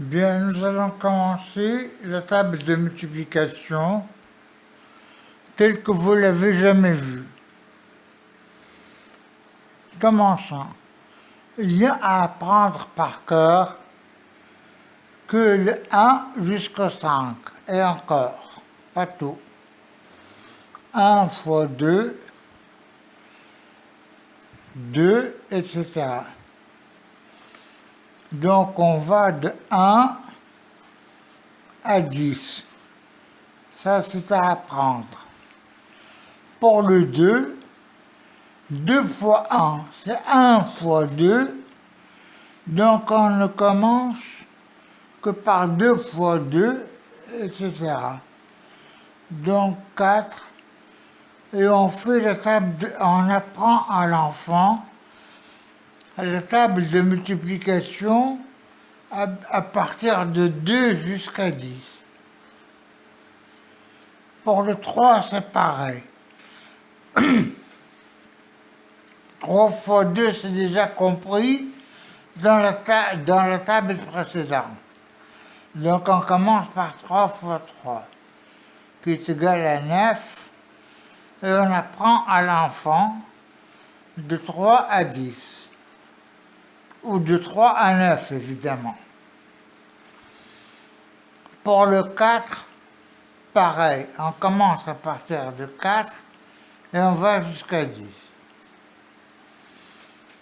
Bien, nous allons commencer la table de multiplication telle que vous l'avez jamais vue. Commençons. Il y a à apprendre par cœur que le 1 jusqu'au 5, et encore, pas tout. 1 fois 2, 2, etc. Donc on va de 1 à 10. Ça, c'est à apprendre. Pour le 2, 2 fois 1, c'est 1 fois 2. Donc on ne commence que par 2 fois 2, etc. Donc 4. Et on fait la table, on apprend à l'enfant la table de multiplication à partir de 2 jusqu'à 10. Pour le 3, c'est pareil. 3 fois 2, c'est déjà compris dans la table précédente. Donc on commence par 3 fois 3, qui est égal à 9, et on apprend à l'enfant de 3 à 10, ou de 3 à 9, évidemment. Pour le 4, pareil, on commence à partir de 4 et on va jusqu'à 10.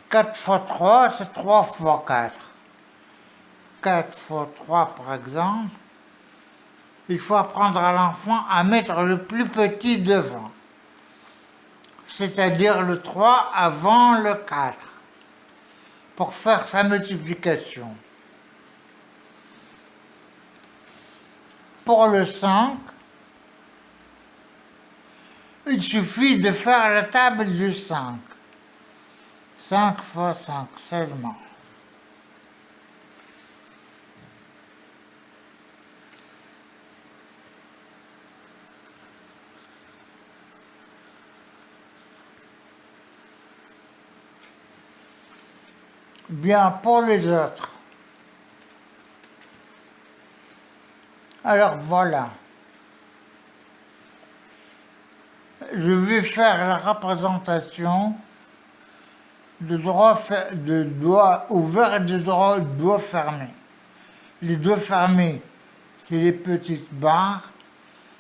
4 fois 3, c'est 3 fois 4. 4 fois 3, par exemple, il faut apprendre à l'enfant à mettre le plus petit devant, c'est-à-dire le 3 avant le 4, pour faire sa multiplication. Pour le 5, il suffit de faire la table du 5. 5 fois 5 seulement. Bien, pour les autres. Alors voilà. Je vais faire la représentation de doigts ouverts et de doigts fermés. Les doigts fermés, c'est les petites barres.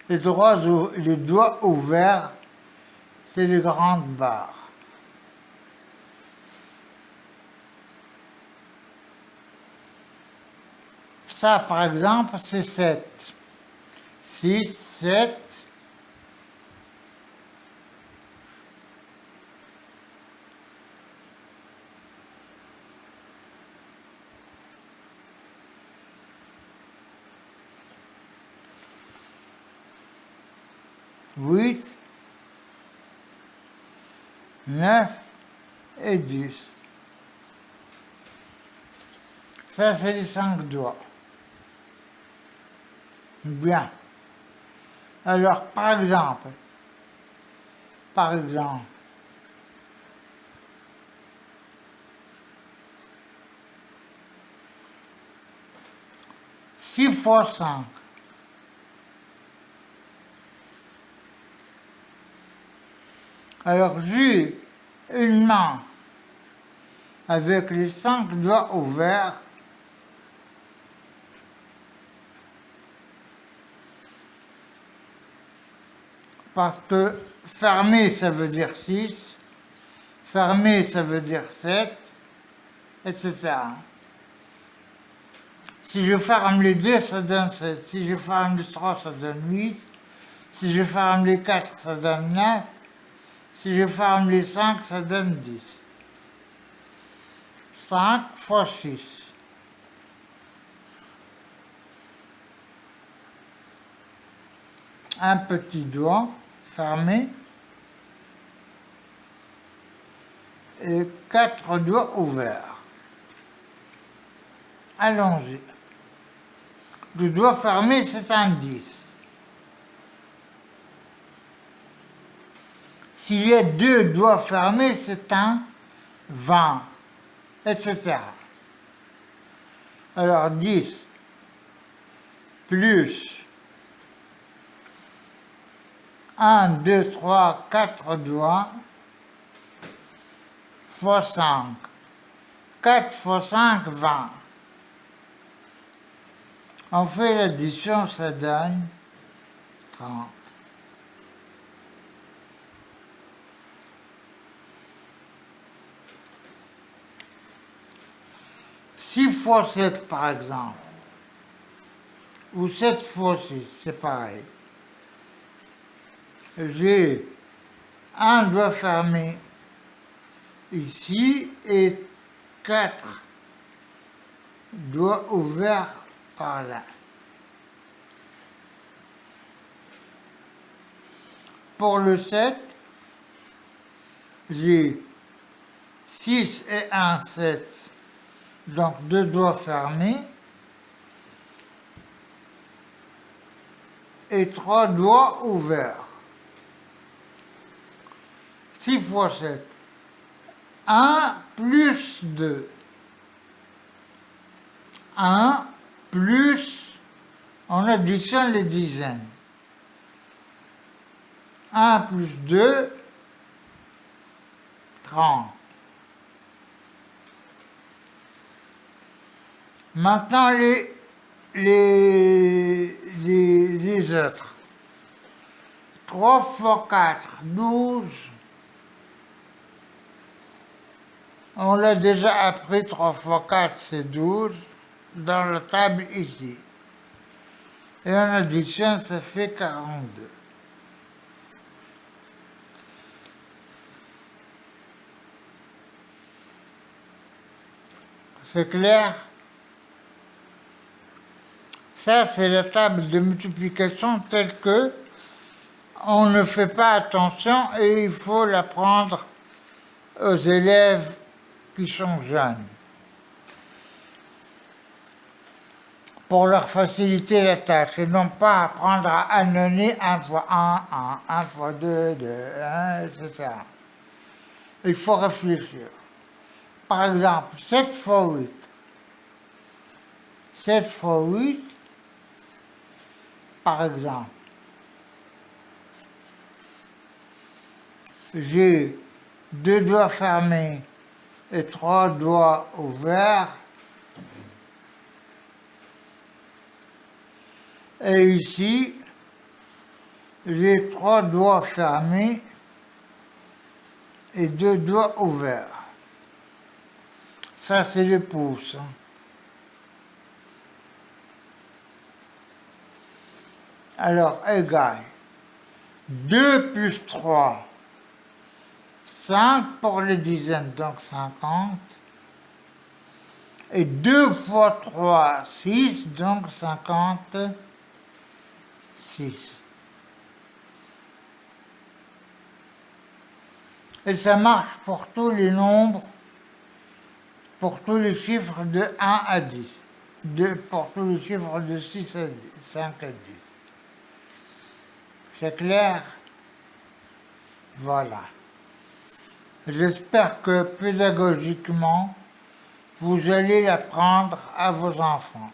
Les doigts ouverts, c'est les grandes barres. Ça, par exemple, c'est 7. 6, 7. 8, 9 et 10. Ça, c'est les 5 doigts. Bien. Alors, par exemple, 6 fois 5. Alors, j'ai une main avec les 5 doigts ouverts. Parce que fermé, ça veut dire 6, fermé, ça veut dire 7, etc. Si je ferme les 2, ça donne 7. Si je ferme les 3, ça donne 8. Si je ferme les 4, ça donne 9. Si je ferme les 5, ça donne 10. 5 fois 6. Un petit doigt fermé et 4 doigts ouverts. Allons-y. Le doigt fermé, c'est un 10. S'il y a 2 doigts fermés, c'est un 20, etc. Alors 10 plus 1, 2, 3, 4 doigts fois 5. 4 fois 5, 20. On fait l'addition, ça donne 30. Six fois 7, par exemple, ou 7 fois 6, c'est pareil. J'ai un doigt fermé ici et 4 doigts ouverts par là. Pour le 7, j'ai 6 et 1, 7, donc 2 doigts fermés et 3 doigts ouverts. 6 fois 7, 1 plus 2. 1 plus, on additionne les dizaines. 1 plus 2, 30. Maintenant, les autres. 3 fois 4, 12. On l'a déjà appris, 3 fois 4, c'est 12, dans la table ici. Et en addition, ça fait 42. C'est clair? Ça, c'est la table de multiplication telle que on ne fait pas attention et il faut l'apprendre aux élèves qui sont jeunes. Pour leur faciliter la tâche et non pas apprendre à annoncer 1 fois 1, 1 fois 2, 2, 1, etc. Il faut réfléchir. Par exemple, 7 fois 8. 7 fois 8, par exemple, j'ai 2 doigts fermés et 3 doigts ouverts. Et ici, j'ai 3 doigts fermés et 2 doigts ouverts. Ça, c'est le pouce. Alors, égal. 2 plus 3, 5 pour les dizaines, donc 50. Et 2 fois 3, 6, donc 56. Et ça marche pour tous les nombres, pour tous les chiffres de 1 à 10, pour tous les chiffres de 6 à 10, 5 à 10. C'est clair? Voilà. J'espère que pédagogiquement, vous allez l'apprendre à vos enfants.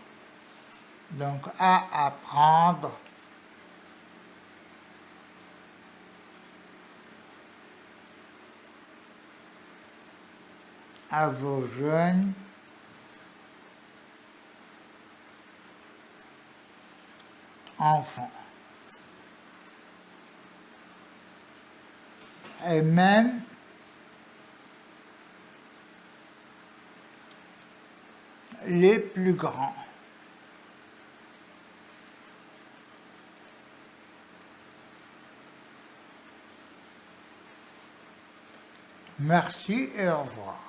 Donc, à apprendre à vos jeunes enfants. Et même les plus grands. Merci et au revoir.